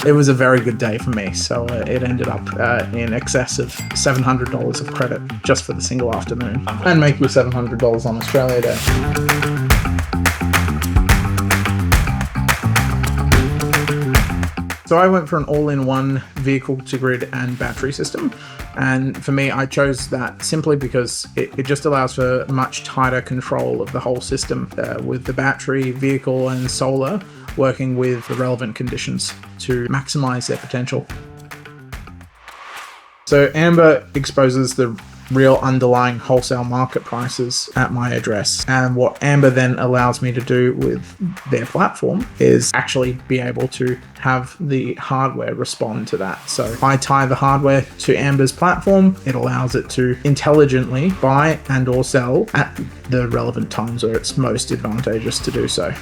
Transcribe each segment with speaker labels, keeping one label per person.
Speaker 1: It was a very good day for me, so it ended up in excess of $700 of credit just for the single afternoon, and make you $700 on Australia Day. So I went for an all-in-one vehicle-to-grid and battery system, and for me I chose that simply because it just allows for much tighter control of the whole system with the battery, vehicle and solar working with the relevant conditions to maximize their potential. So Amber exposes the real underlying wholesale market prices at my address, and what Amber then allows me to do with their platform is actually be able to have the hardware respond to that. So if I tie the hardware to Amber's platform, it allows it to intelligently buy and or sell at the relevant times where it's most advantageous to do so.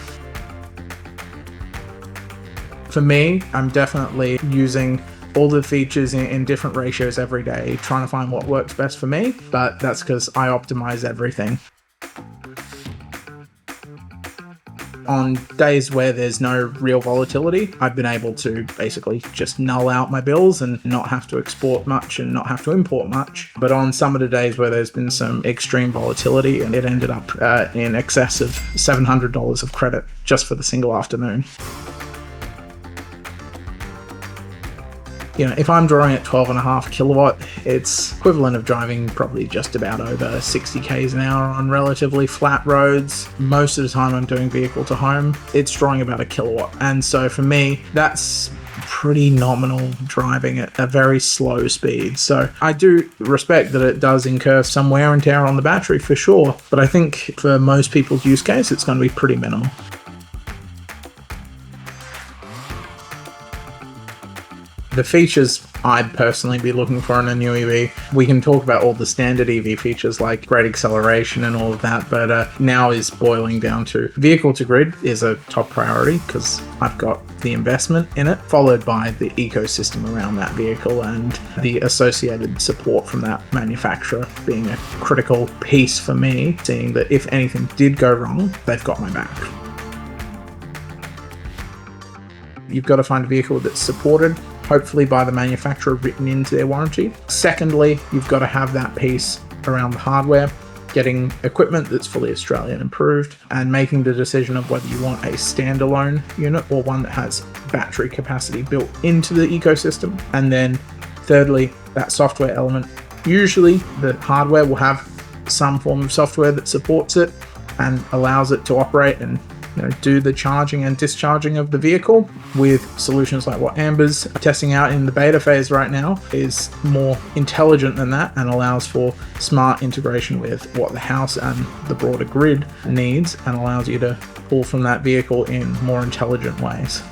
Speaker 1: For me, I'm definitely using all the features in different ratios every day, trying to find what works best for me, but that's because I optimize everything. On days where there's no real volatility, I've been able to basically just null out my bills and not have to export much and not have to import much. But on some of the days where there's been some extreme volatility, and it ended up in excess of $700 of credit just for the single afternoon. You know, if I'm drawing at 12.5 kilowatt, it's equivalent of driving probably just about over 60 k's an hour on relatively flat roads. Most of the time I'm doing vehicle to home, it's drawing about 1 kilowatt. And so for me, that's pretty nominal driving at a very slow speed. So I do respect that it does incur some wear and tear on the battery for sure, but I think for most people's use case, it's going to be pretty minimal. The features I'd personally be looking for in a new EV, we can talk about all the standard EV features like great acceleration and all of that, but now is boiling down to vehicle to grid is a top priority because I've got the investment in it, followed by the ecosystem around that vehicle and the associated support from that manufacturer being a critical piece for me, seeing that if anything did go wrong, they've got my back. You've got to find a vehicle that's supported, hopefully by the manufacturer, written into their warranty. Secondly, you've got to have that piece around the hardware, getting equipment that's fully Australian approved, and making the decision of whether you want a standalone unit or one that has battery capacity built into the ecosystem. And then thirdly, that software element. Usually the hardware will have some form of software that supports it and allows it to operate and do the charging and discharging of the vehicle. With solutions like what Amber's testing out in the beta phase right now is more intelligent than that and allows for smart integration with what the house and the broader grid needs and allows you to pull from that vehicle in more intelligent ways.